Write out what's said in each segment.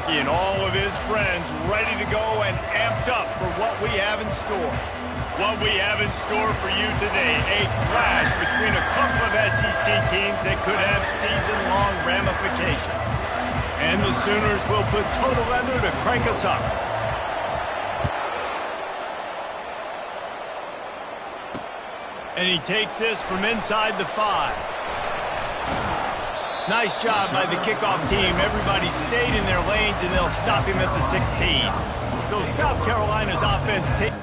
Jackie and all of his friends ready to go and amped up for what we have in store. What we have in store for you today, a clash between a couple of SEC teams that could have season-long ramifications. And the Sooners will put total leather to crank us up. And he takes this from inside the 5. Nice job by the kickoff team. Everybody stayed in their lanes, and they'll stop him at the 16. So South Carolina's offense takes...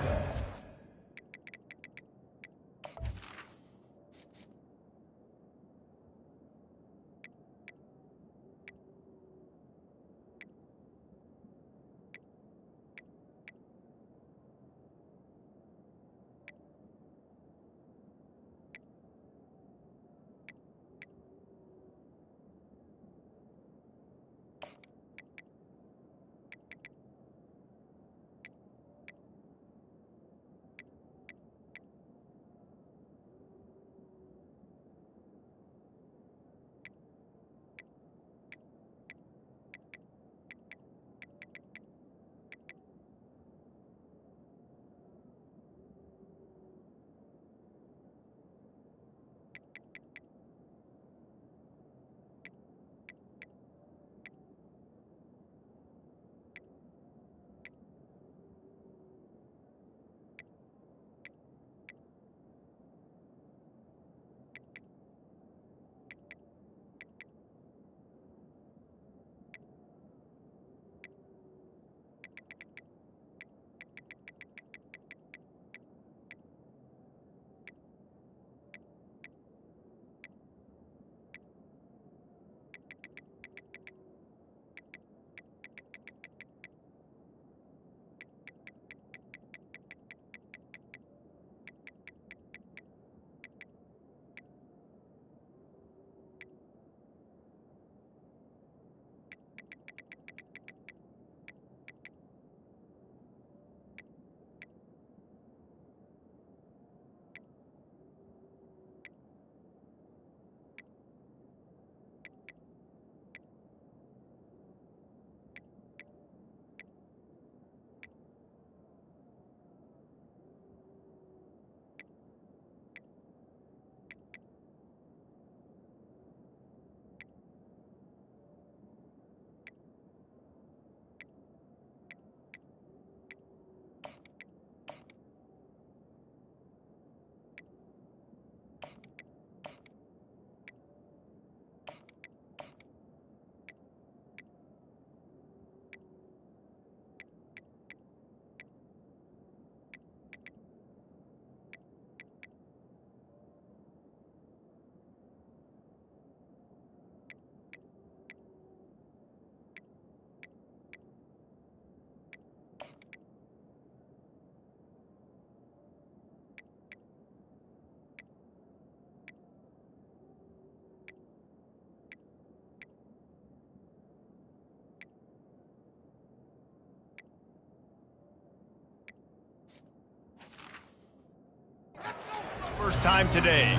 First time today.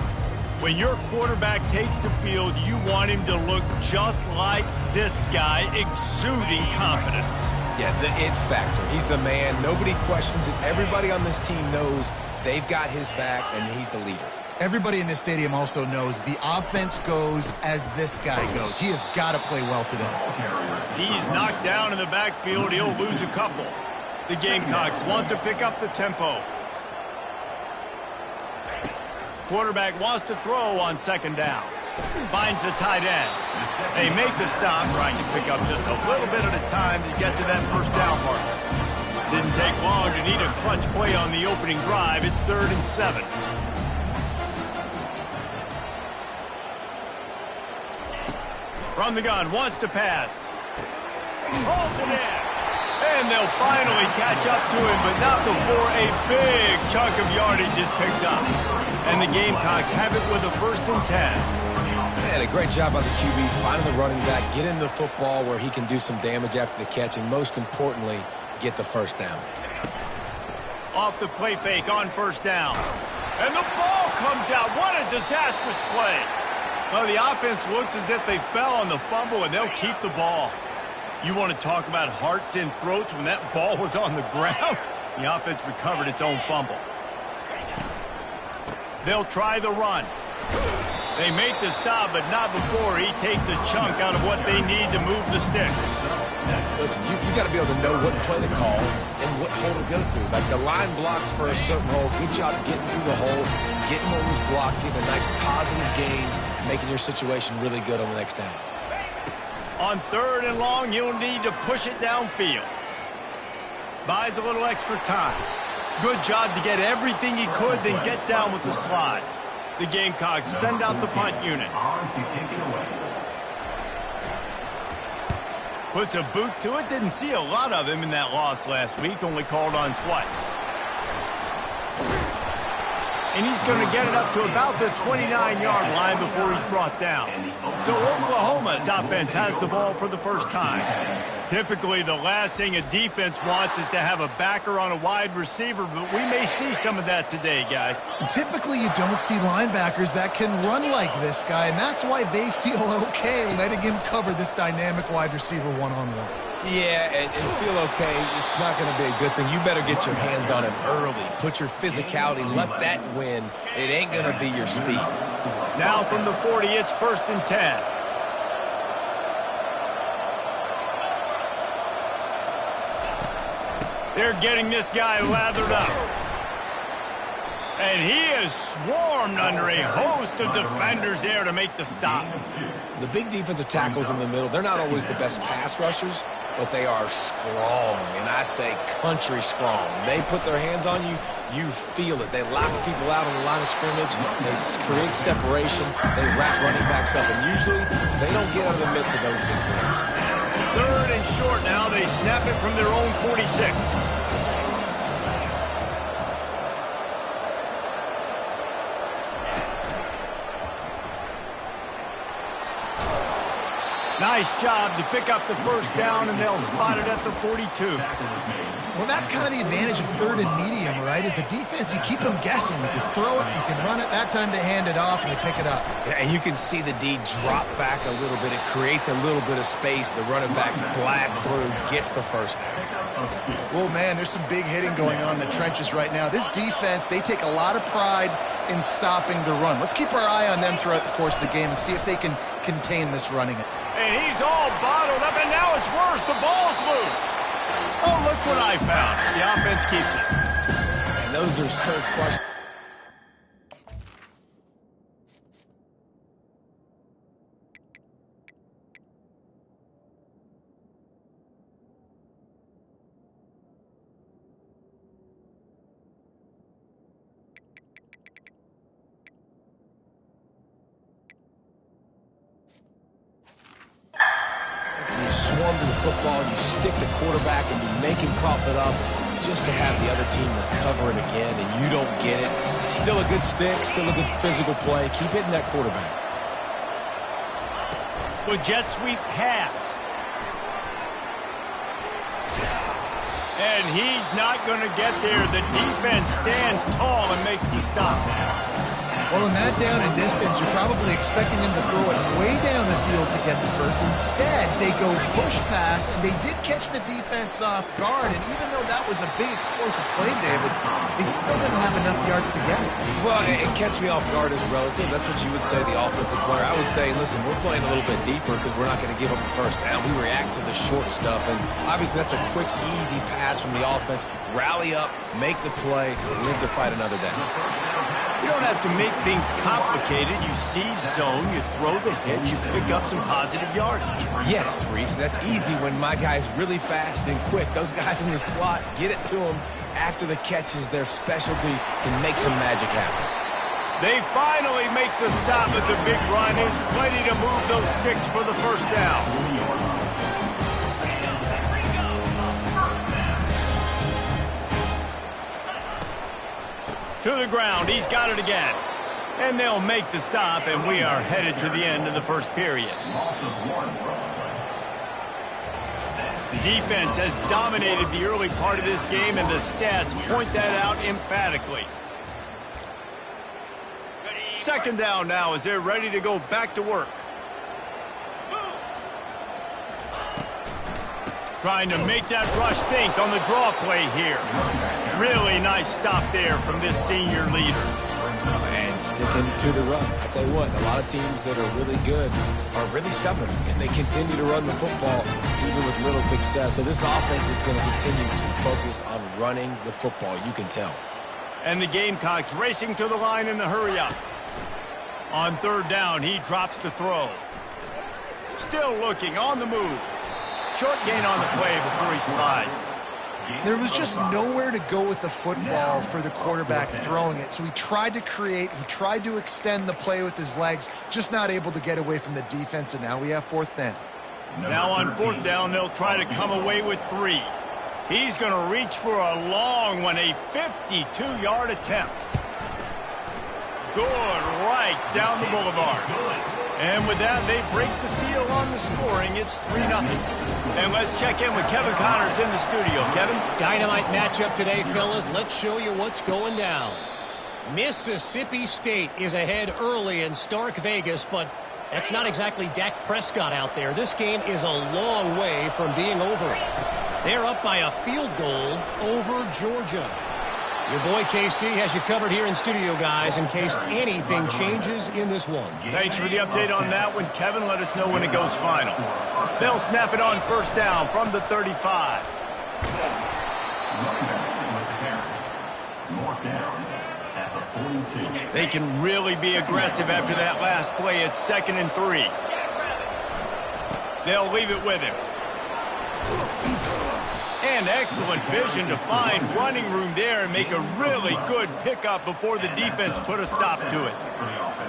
When your quarterback takes the field, you want him to look just like this guy, exuding confidence. Yeah, the it factor. He's the man. Nobody questions it. Everybody on this team knows they've got his back, and he's the leader. Everybody in this stadium also knows the offense goes as this guy goes. He has got to play well today. He's knocked down in the backfield. He'll lose a couple. The Gamecocks want to pick up the tempo. Quarterback wants to throw on second down. Finds the tight end. They make the stop, trying to pick up just a little bit at a time to get to that first down marker. Didn't take long to need a clutch play on the opening drive. It's 3rd and 7. From the gun, wants to pass. Holds it in. And they'll finally catch up to him, but not before a big chunk of yardage is picked up. And the Gamecocks have it with a 1st and 10. Man, a great job by the QB, finding the running back, getting the football where he can do some damage after the catch, and most importantly, get the first down. Off the play fake on 1st down. And the ball comes out. What a disastrous play. Well, the offense looks as if they fell on the fumble, and they'll keep the ball. You want to talk about hearts and throats when that ball was on the ground? The offense recovered its own fumble. They'll try the run. They make the stop, but not before he takes a chunk out of what they need to move the sticks. Listen, you got to be able to know what play to call and what hole to go through. Like the line blocks for a certain hole. Good job getting through the hole, getting what was blocked, getting a nice positive gain, making your situation really good on the next down. On 3rd and long, you'll need to push it downfield. Buys a little extra time. Good job to get everything he could, then get down with the slide. The Gamecocks send out the punt unit. Puts a boot to it. Didn't see a lot of him in that loss last week. Only called on twice. And he's going to get it up to about the 29-yard line before he's brought down. So Oklahoma's offense has the ball for the first time. Typically, the last thing a defense wants is to have a backer on a wide receiver, but we may see some of that today, guys. Typically, you don't see linebackers that can run like this guy, and that's why they feel okay letting him cover this dynamic wide receiver one-on-one. Yeah, and feel okay. It's not going to be a good thing. You better get your hands on him early. Put your physicality. Let that win. It ain't going to be your speed. Now from the 40, it's 1st and 10. They're getting this guy lathered up. And he is swarmed under a host of defenders there to make the stop. The big defensive tackles in the middle, they're not always the best pass rushers, but they are strong, and I say country strong. They put their hands on you, you feel it. They lock people out on the line of scrimmage. They create separation. They wrap running backs up, and usually they don't get out of the midst of those big plays. 3rd and short now. They snap it from their own 46. Nice job to pick up the first down, and they'll spot it at the 42. Well, that's kind of the advantage of 3rd and medium, right? Is the defense, you keep them guessing. You can throw it, you can run it. That time they hand it off, and they pick it up. Yeah, and you can see the D drop back a little bit. It creates a little bit of space. The running back blasts through, gets the first down. Well, man, there's some big hitting going on in the trenches right now. This defense, they take a lot of pride in stopping the run. Let's keep our eye on them throughout the course of the game and see if they can contain this running. And he's all bottled up, and now it's worse. The ball's loose. Oh, look what I found. The offense keeps it. And those are so frustrating. Swarm to the football, you stick the quarterback, and you make him cough it up just to have the other team recover it again, and you don't get it. Still a good stick, still a good physical play. Keep hitting that quarterback. The jet sweep pass. And he's not going to get there. The defense stands tall and makes the stop. Well, in that down and distance, you're probably expecting them to throw it way down the field to get the first. Instead, they go push pass, and they did catch the defense off guard. And even though that was a big explosive play, David, they still didn't have enough yards to get it. Well, it catch me off guard is relative. That's what you would say, the offensive player. I would say, listen, we're playing a little bit deeper because we're not going to give up the first down. We react to the short stuff, and obviously that's a quick, easy pass from the offense. Rally up, make the play, live to fight another down. You don't have to make things complicated. You see zone, you throw the hit, you pick up some positive yardage. Yes, Reese, that's easy when my guy's really fast and quick. Those guys in the slot, get it to them after the catch is their specialty, can make some magic happen. They finally make the stop at the big run. Is plenty to move those sticks for the first down. To the ground, he's got it again. And they'll make the stop, and we are headed to the end of the first period. Defense has dominated the early part of this game, and the stats point that out emphatically. 2nd down now as they're ready to go back to work. Trying to make that rush think on the draw play here. Really nice stop there from this senior leader. And sticking to the run. I tell you what, a lot of teams that are really good are really stubborn, and they continue to run the football even with little success. So this offense is going to continue to focus on running the football. You can tell. And the Gamecocks racing to the line in a hurry up. On third down, he drops the throw. Still looking on the move. Short gain on the play before he slides. There was just nowhere to go with the football for the quarterback throwing it. So he tried to create, he tried to extend the play with his legs, just not able to get away from the defense, and now we have fourth down. Now on fourth down, they'll try to come away with 3. He's going to reach for a long one, a 52-yard attempt. Good, right down the boulevard. And with that, they break the seal on the scoring. It's 3-0. And let's check in with Kevin Connors in the studio. Kevin? Dynamite matchup today, fellas. Let's show you what's going down. Mississippi State is ahead early in Stark Vegas, but that's not exactly Dak Prescott out there. This game is a long way from being over. They're up by a field goal over Georgia. Your boy KC has you covered here in studio, guys, in case anything changes in this one. Thanks for the update on that one, Kevin. Let us know when it goes final. They'll snap it on first down from the 35. They can really be aggressive after that last play. It's 2nd and 3. They'll leave it with him. And excellent vision to find running room there and make a really good pickup before the defense put a stop to it.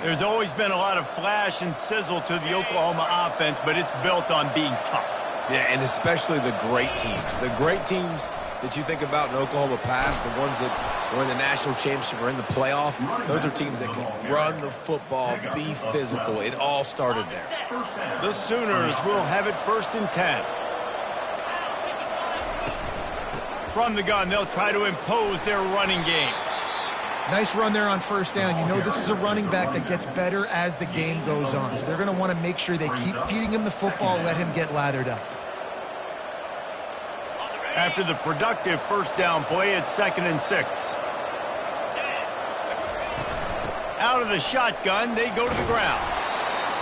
There's always been a lot of flash and sizzle to the Oklahoma offense, but it's built on being tough. Yeah, and especially the great teams. The great teams that you think about in Oklahoma past, the ones that were in the national championship or in the playoff, those are teams that can run the football, be physical. It all started there. The Sooners will have it 1st and 10. From the gun, they'll try to impose their running game. Nice run there on first down. You know this is a running back that gets better as the game goes on. So they're going to want to make sure they keep feeding him the football, let him get lathered up. After the productive first down play, it's 2nd and 6. Out of the shotgun, they go to the ground.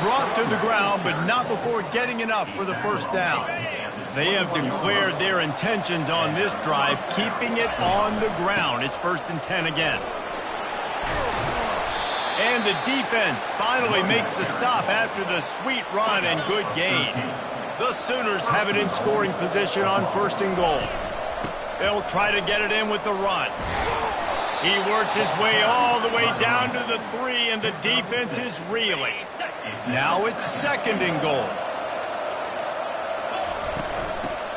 Brought to the ground, but not before getting enough for the first down. They have declared their intentions on this drive, keeping it on the ground. It's 1st and 10 again. And the defense finally makes the stop after the sweet run and good gain. The Sooners have it in scoring position on 1st and goal. They'll try to get it in with the run. He works his way all the way down to the 3, and the defense is reeling. Now it's 2nd and goal.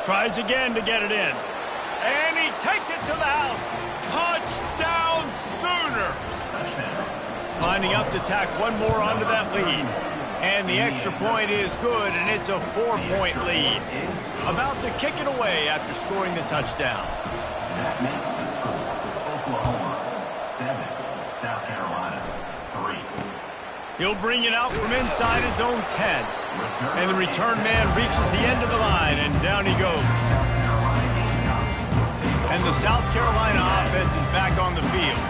Tries again to get it in. And he takes it to the house. Touchdown, Sooners! Lining up to tack one more onto that lead. And the extra point is good, and it's a 4-point lead. About to kick it away after scoring the touchdown. That makes the score Oklahoma 7, South Carolina 3. He'll bring it out from inside his own 10. And the return man reaches the end of the line, and down he goes. And the South Carolina offense is back on the field.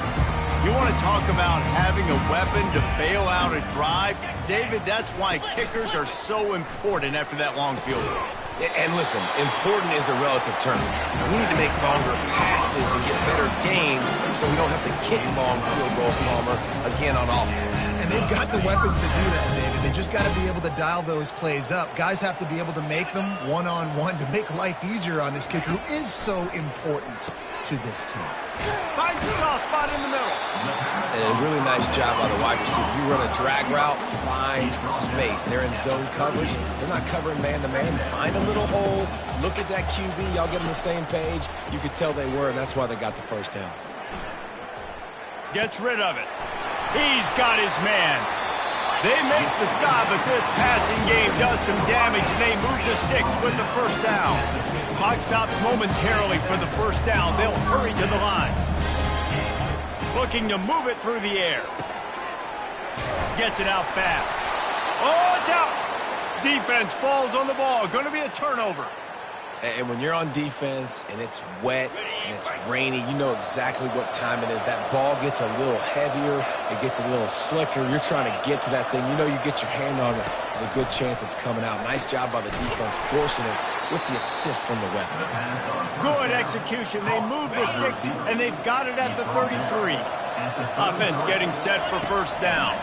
You want to talk about having a weapon to bail out a drive? David, that's why kickers are so important after that long field goal. And listen, important is a relative term. We need to make longer passes and get better gains so we don't have to kick long field goals, Palmer, again on offense. And they've got the weapons to do that, David. They just got to be able to dial those plays up. Guys have to be able to make them one-on-one to make life easier on this kicker who is so important to this team. Finds a soft spot in the middle. And a really nice job by the wide receiver. You run a drag route, find space. They're in zone coverage. They're not covering man-to-man. Find a little hole. Look at that QB. Y'all get on the same page. You could tell they were, and that's why they got the first down. Gets rid of it. He's got his man. They make the stop, but this passing game does some damage, and they move the sticks with the first down. Clock stops momentarily for the first down. They'll hurry to the line. Looking to move it through the air. Gets it out fast. Oh, it's out. Defense falls on the ball. Going to be a turnover. And when you're on defense and it's wet and it's rainy, you know exactly what time it is. That ball gets a little heavier. It gets a little slicker. You're trying to get to that thing. You know you get your hand on it. There's a good chance it's coming out. Nice job by the defense forcing it with the assist from the weather. Good execution. They move the sticks, and they've got it at the 33. Offense getting set for first down.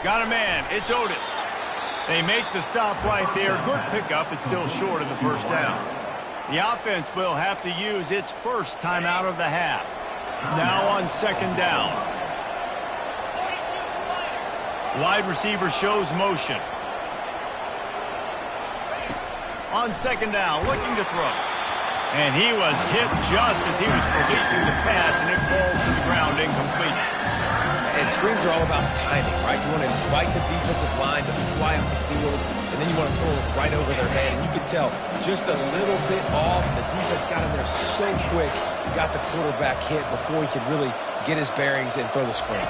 Got a man. It's Otis. They make the stop right there. Good pickup. It's still short of the first down. The offense will have to use its first timeout of the half. Now on second down. Wide receiver shows motion. On second down, looking to throw. And he was hit just as he was releasing the pass, and it falls to the ground incomplete. And screens are all about timing, right? You want to invite the defensive line to fly up the field, and then you want to throw it right over their head. And you can tell just a little bit off. The defense got in there so quick, got the quarterback hit before he could really get his bearings and throw the screen.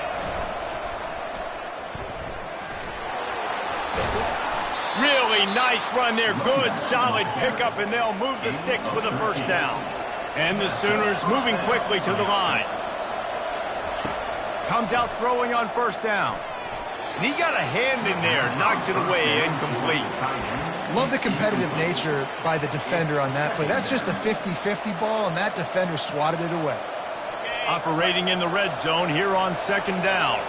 Really nice run there. Good, solid pickup, and they'll move the sticks with a first down. And the Sooners moving quickly to the line. Comes out throwing on first down. And he got a hand in there, knocks it away, incomplete. Love the competitive nature by the defender on that play. That's just a 50-50 ball, and that defender swatted it away. Operating in the red zone here on second down.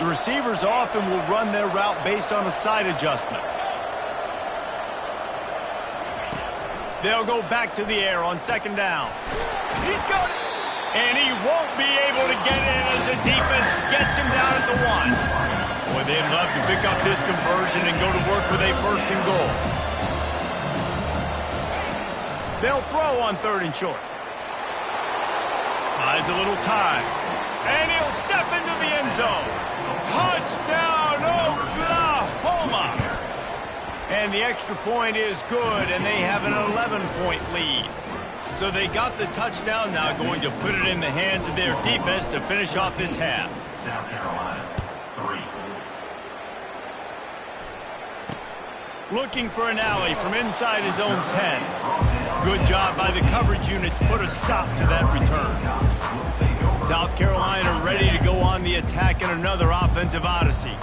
The receivers often will run their route based on a side adjustment. They'll go back to the air on second down. He's got it. And he won't be able to get in as the defense gets him down at the 1. Boy, they'd love to pick up this conversion and go to work with a first and goal. They'll throw on third and short. Buys a little time. And he'll step into the end zone. Touchdown, Oklahoma! And the extra point is good, and they have an 11-point lead. So they got the touchdown, now going to put it in the hands of their defense to finish off this half. South Carolina, 3. Looking for an alley from inside his own 10. Good job by the coverage unit to put a stop to that return. South Carolina ready to go on the attack in another offensive odyssey.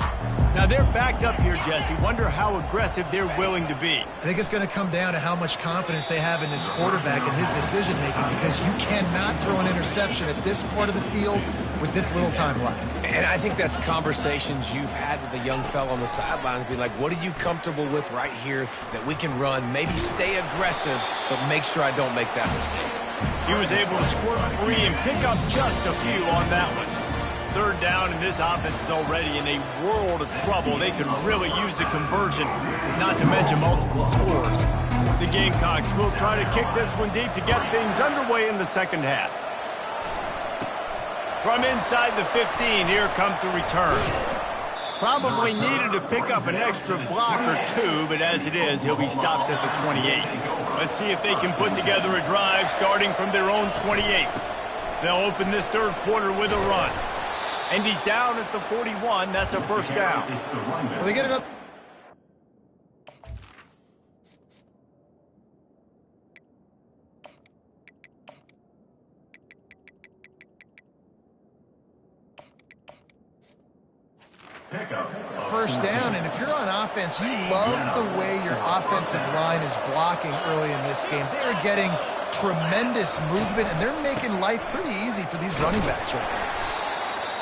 Now they're backed up here, Jesse. Wonder how aggressive they're willing to be. I think it's going to come down to how much confidence they have in this quarterback and his decision-making, because you cannot throw an interception at this part of the field with this little time left. And I think that's conversations you've had with a young fellow on the sidelines. Be like, what are you comfortable with right here that we can run? Maybe stay aggressive, but make sure I don't make that mistake. He was able to squirt free and pick up just a few on that one. Third down, and this offense is already in a world of trouble. They could really use a conversion, not to mention multiple scores. The Gamecocks will try to kick this one deep to get things underway in the second half. From inside the 15, here comes the return. Probably needed to pick up an extra block or two, but as it is, he'll be stopped at the 28. Let's see if they can put together a drive starting from their own 28. They'll open this third quarter with a run. And he's down at the 41. That's a first down. Well, they get it up. First down, and if you're on offense, you love the way your offensive line is blocking early in this game. They're getting tremendous movement, and they're making life pretty easy for these running backs right now.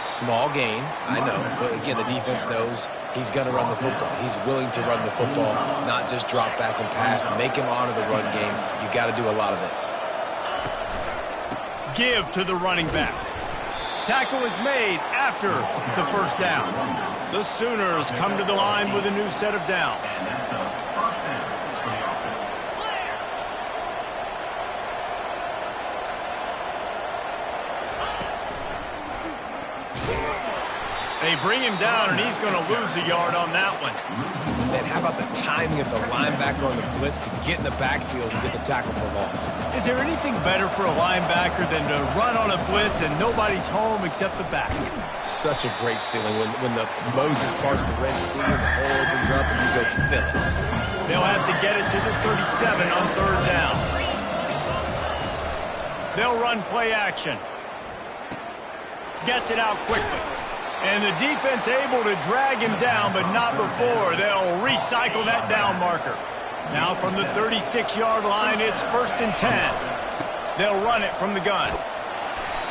Small gain, I know, but again, the defense knows he's going to run the football. He's willing to run the football, not just drop back and pass, make him honor the run game. You got to do a lot of this. Give to the running back. Tackle is made after the first down. The Sooners come to the line with a new set of downs. They bring him down, and he's going to lose a yard on that one. And how about the timing of the linebacker on the blitz to get in the backfield and get the tackle for loss? Is there anything better for a linebacker than to run on a blitz and nobody's home except the back? Such a great feeling when the Moses parts the Red Sea and the hole opens up and you go fill it. They'll have to get it to the 37 on third down. They'll run play action. Gets it out quickly. And the defense able to drag him down, but not before. They'll recycle that down marker. Now from the 36-yard line, it's 1st and 10. They'll run it from the gun.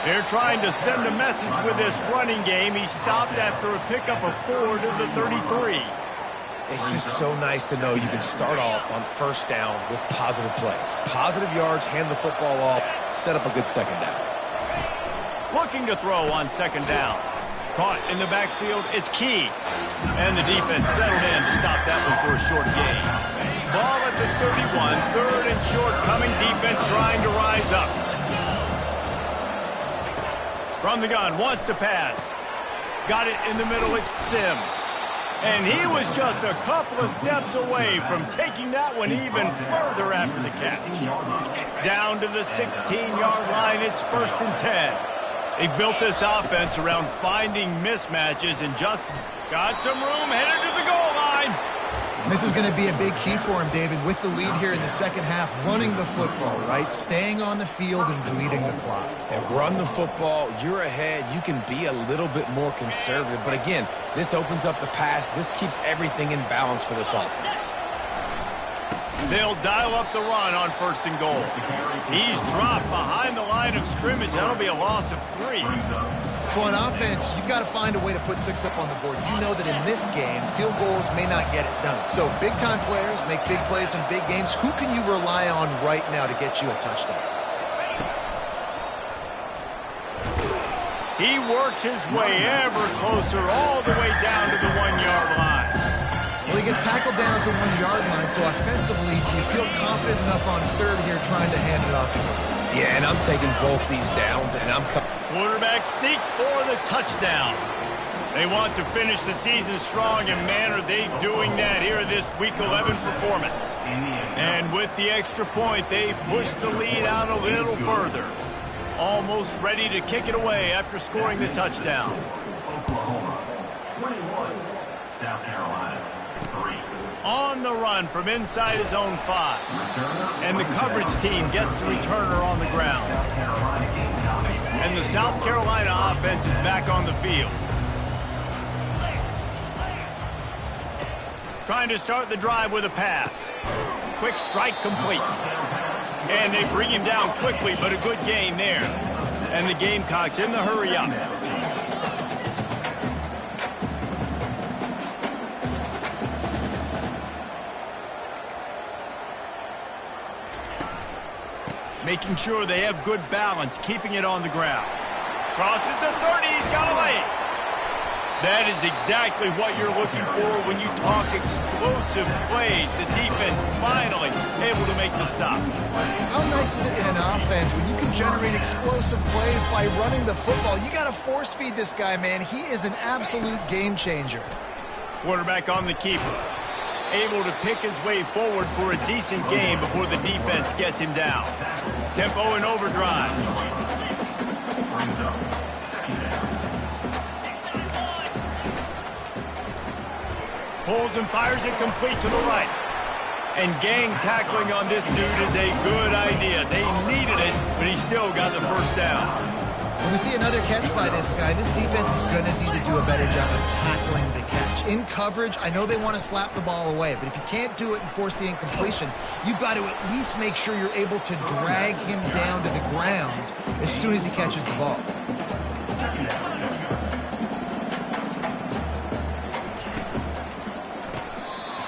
They're trying to send a message with this running game. He stopped after a pickup of 4 to the 33. It's just so nice to know you can start off on 1st down with positive plays. Positive yards, hand the football off, set up a good 2nd down. Looking to throw on 2nd down. Caught in the backfield, it's Key. And the defense settled in to stop that one for a short gain. Ball at the 31, 3rd and short coming. Defense trying to rise up. From the gun, wants to pass. Got it in the middle, it's Sims. And he was just a couple of steps away from taking that one even further after the catch. Down to the 16-yard line, it's 1st and 10. They've built this offense around finding mismatches and just got some room headed to the goal line. This is going to be a big key for him, David, with the lead here in the 2nd half, running the football, right? Staying on the field and bleeding the clock. And run the football, you're ahead, you can be a little bit more conservative. But again, this opens up the pass. This keeps everything in balance for this offense. They'll dial up the run on 1st and goal. He's dropped behind the line of scrimmage. That'll be a loss of 3. So on offense, you've got to find a way to put 6 up on the board. You know that in this game, field goals may not get it done. So big-time players make big plays in big games. Who can you rely on right now to get you a touchdown? He works his way ever closer all the way down to the 1-yard line. Well, he gets tackled down at the 1-yard line, so offensively, do you feel confident enough on 3rd here trying to hand it off? Yeah, and I'm taking both these downs, and I'm... Quarterback sneak for the touchdown. They want to finish the season strong, and man, are they doing that here this Week 11 performance. And with the extra point, they push the lead out a little further. Almost ready to kick it away after scoring the touchdown. Oklahoma, 21. South Carolina, 3. On the run from inside his own 5. And the coverage team gets the returner on the ground. And the South Carolina offense is back on the field. Trying to start the drive with a pass. Quick strike complete. And they bring him down quickly, but a good gain there. And the Gamecocks in the hurry up. Making sure they have good balance, keeping it on the ground. Crosses the 30, he's got a lane. That is exactly what you're looking for when you talk explosive plays. The defense finally able to make the stop. How nice is it in an offense when you can generate explosive plays by running the football? You got to force feed this guy, man. He is an absolute game changer. Quarterback on the keeper. Able to pick his way forward for a decent game before the defense gets him down. Tempo and overdrive. Pulls and fires it complete to the right. And gang tackling on this dude is a good idea. They needed it, but he still got the first down. When we see another catch by this guy, this defense is going to need to do a better job of tackling the catch. In coverage, I know they want to slap the ball away, but if you can't do it and force the incompletion, you've got to at least make sure you're able to drag him down to the ground as soon as he catches the ball.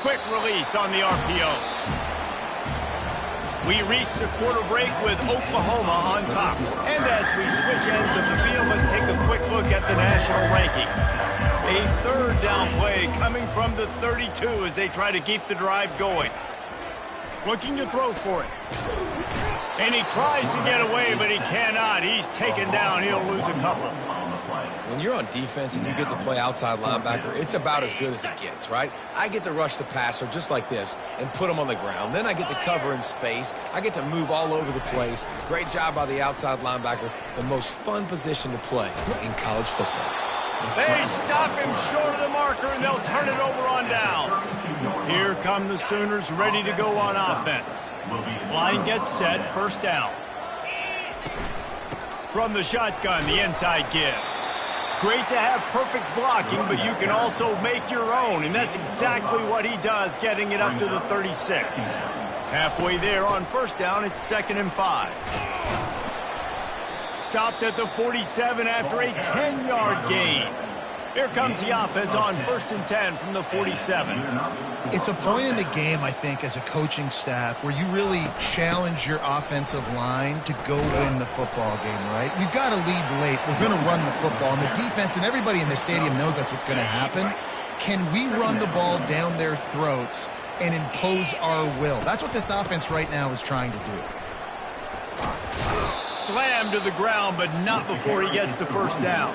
Quick release on the RPO. We reach the quarter break with Oklahoma on top. And as we switch ends of the field, let's take a quick look at the national rankings. A third down play coming from the 32 as they try to keep the drive going. Looking to throw for it. And he tries to get away, but he cannot. He's taken down. He'll lose a couple. when you're on defense and you get to play outside linebacker, it's about as good as it gets, right? I get to rush the passer just like this and put him on the ground. Then I get to cover in space. I get to move all over the place. Great job by the outside linebacker. The most fun position to play in college football. They stop him short of the marker, and they'll turn it over on down. Here come the Sooners ready to go on offense. Line gets set, first down. From the shotgun, the inside give. Great to have perfect blocking, but you can also make your own, and that's exactly what he does, getting it up to the 36. Halfway there on first down, it's 2nd and 5. Stopped at the 47 after a 10-yard gain. Here comes the offense on 1st and 10 from the 47. It's a point in the game, I think, as a coaching staff where you really challenge your offensive line to go win the football game, right? We've got to lead late. We're going to run the football. And the defense and everybody in the stadium knows that's what's going to happen. Can we run the ball down their throats and impose our will? That's what this offense right now is trying to do. Slammed to the ground, but not before he gets the first down.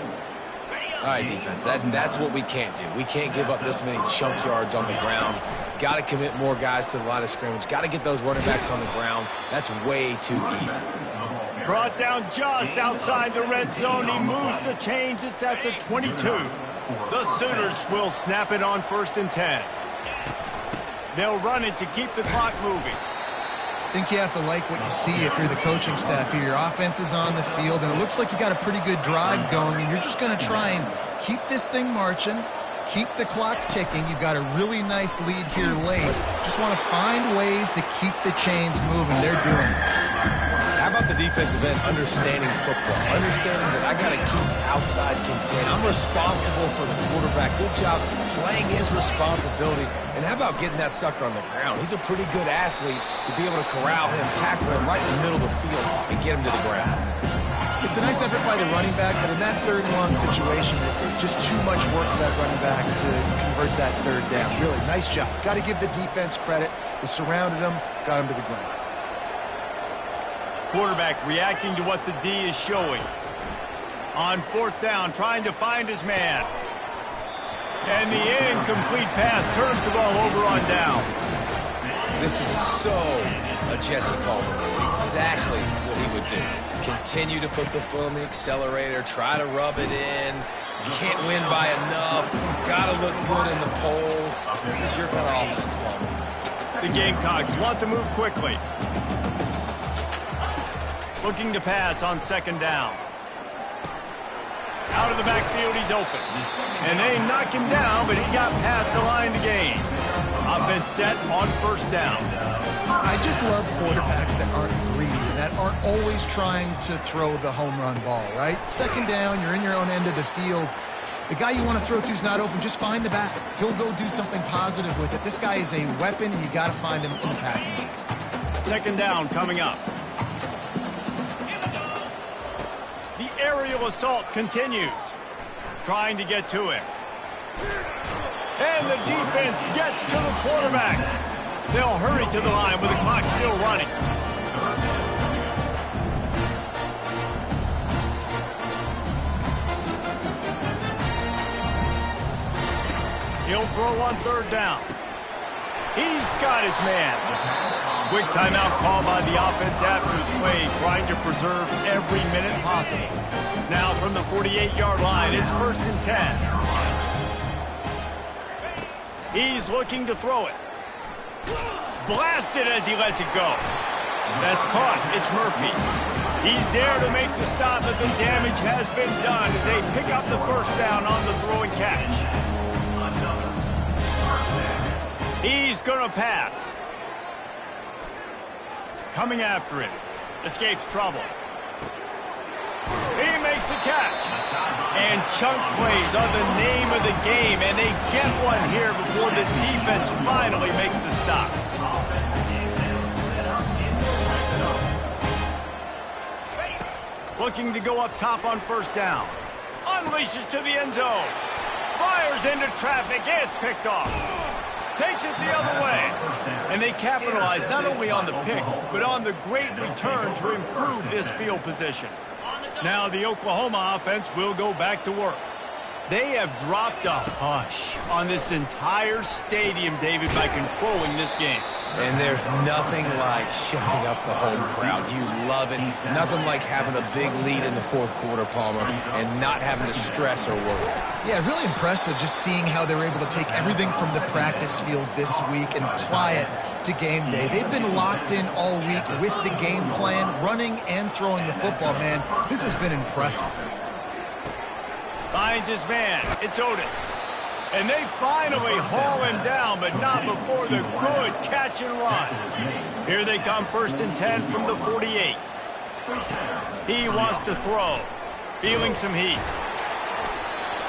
All right, defense, that's what we can't do. We can't give up this many chunk yards on the ground. Got to commit more guys to the line of scrimmage. Got to get those running backs on the ground. That's way too easy. Brought down just outside the red zone. He moves the chains. It's at the 22. The Sooners will snap it on 1st and 10. They'll run it to keep the clock moving. I think you have to like what you see if you're the coaching staff here. Your offense is on the field, and it looks like you got a pretty good drive going, and you're just going to try and keep this thing marching, keep the clock ticking. You've got a really nice lead here late. Just want to find ways to keep the chains moving. They're doing it. How about the defensive end understanding football, understanding that I got to keep outside contain. I'm responsible for the quarterback. Good job playing his responsibility. And how about getting that sucker on the ground? He's a pretty good athlete to be able to corral him, tackle him right in the middle of the field, and get him to the ground. It's a nice effort by the running back, but in that 3rd and long situation, just too much work for that running back to convert that 3rd down. Really, nice job. Got to give the defense credit. They surrounded him, got him to the ground. Quarterback reacting to what the D is showing. On 4th down, trying to find his man. And the incomplete pass turns the ball over on downs. This is so a Jesse Coleman. Exactly what he would do. Continue to put the foot on the accelerator, try to rub it in. You can't win by enough. Got to look good in the polls. This is your kind of offense, Paul. The Gamecocks want to move quickly. Looking to pass on 2nd down. Out of the backfield, he's open. And they knock him down, but he got past the line to gain. Offense set on 1st down. I just love quarterbacks that aren't greedy, that aren't always trying to throw the home run ball, right? 2nd down, you're in your own end of the field. The guy you want to throw to is not open. Just find the back. He'll go do something positive with it. This guy is a weapon, and you got to find him in the passing game. 2nd down coming up. The aerial assault continues. Trying to get to him. And the defense gets to the quarterback. They'll hurry to the line with the clock still running. He'll throw on 3rd down. He's got his man. Quick timeout call by the offense after the play, trying to preserve every minute possible. Now from the 48-yard line, it's 1st and 10. He's looking to throw it. Blasted as he lets it go. That's caught. It's Murphy. He's there to make the stop, but the damage has been done as they pick up the 1st down on the throw and catch. He's going to pass. Coming after him. Escapes trouble. He makes the catch. And chunk plays are the name of the game, and they get one here before the defense finally makes the stop. Looking to go up top on 1st down. Unleashes to the end zone. Fires into traffic. It's picked off. Takes it the other way. And they capitalize not only on the pick, but on the great return to improve this field position. Now the Oklahoma offense will go back to work. They have dropped a hush on this entire stadium, David, by controlling this game. And there's nothing like shutting up the home crowd. You love it. Nothing like having a big lead in the fourth quarter, Palmer, and not having to stress or worry. Yeah, really impressive just seeing how they were able to take everything from the practice field this week and apply it to game day. They've been locked in all week with the game plan, running and throwing the football. Man, this has been impressive. Finds his man. It's Otis. And they finally haul him down, but not before the good catch and run. Here they come, 1st and 10 from the 48. He wants to throw. Feeling some heat.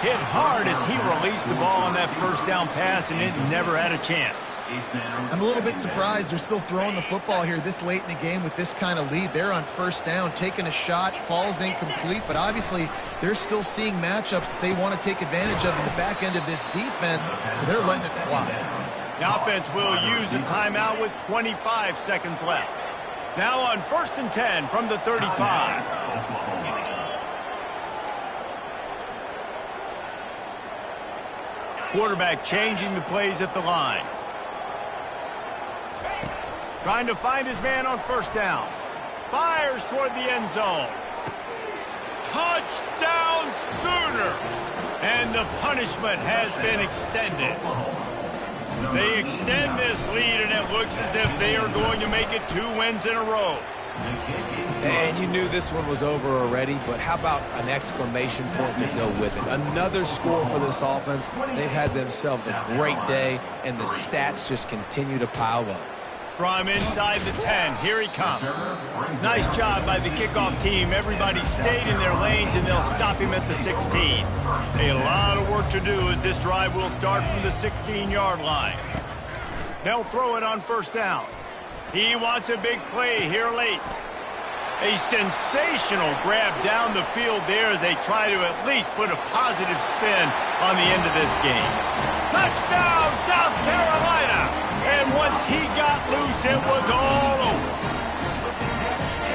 Hit hard as he released the ball on that first down pass, and it never had a chance. I'm a little bit surprised they're still throwing the football here this late in the game with this kind of lead. They're on 1st down, taking a shot, falls incomplete, but obviously they're still seeing matchups that they want to take advantage of in the back end of this defense, so they're letting it fly. The offense will use a timeout with 25 seconds left. Now on 1st and 10 from the 35. Quarterback changing the plays at the line. Trying to find his man on 1st down. Fires toward the end zone. Touchdown Sooners! And the punishment has been extended. They extend this lead, and it looks as if they are going to make it 2 wins in a row. And you knew this one was over already, but how about an exclamation point to go with it? Another score for this offense. They've had themselves a great day, and the stats just continue to pile up. From inside the 10, here he comes. Nice job by the kickoff team. Everybody stayed in their lanes, and they'll stop him at the 16. A lot of work to do as this drive will start from the 16-yard line. They'll throw it on 1st down. He wants a big play here late. A sensational grab down the field there as they try to at least put a positive spin on the end of this game. Touchdown, South Carolina! And once he got loose, it was all over.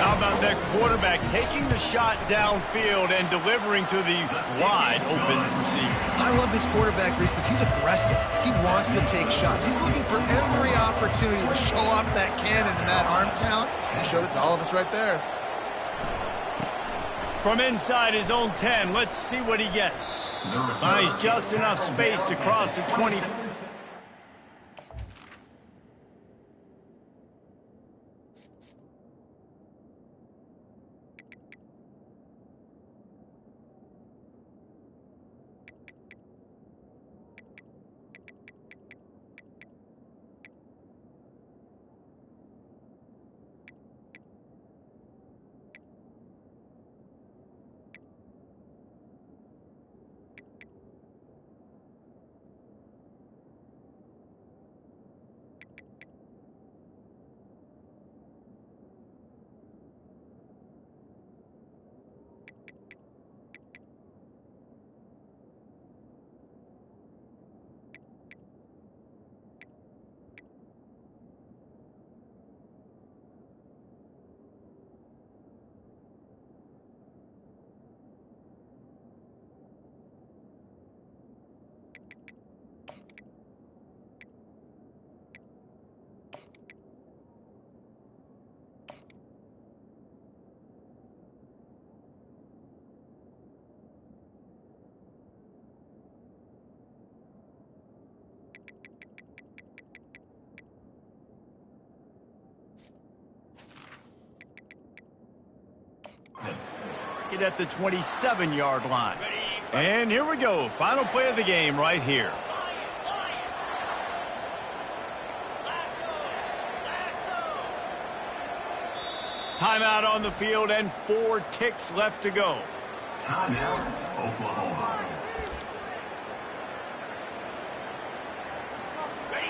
How about that quarterback taking the shot downfield and delivering to the wide open receiver? I love this quarterback, Reese, because he's aggressive. He wants to take shots. He's looking for every opportunity to show off that cannon and that arm talent. He showed it to all of us right there. From inside his own 10, let's see what he gets. Finds just enough space to cross the 20. Get at the 27-yard line. And here we go. Final play of the game right here. Timeout on the field and 4 ticks left to go. Timeout, Oklahoma.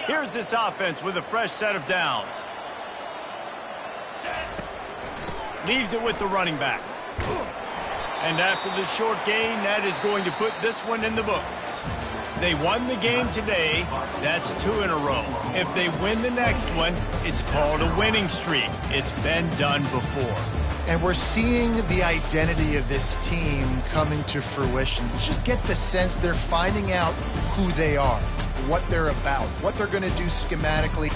Here's this offense with a fresh set of downs. Leaves it with the running back. And after the short gain, that is going to put this one in the books. They won the game today. That's 2 in a row. If they win the next one, it's called a winning streak. It's been done before. And we're seeing the identity of this team coming to fruition. You just get the sense they're finding out who they are, what they're about, what they're going to do schematically.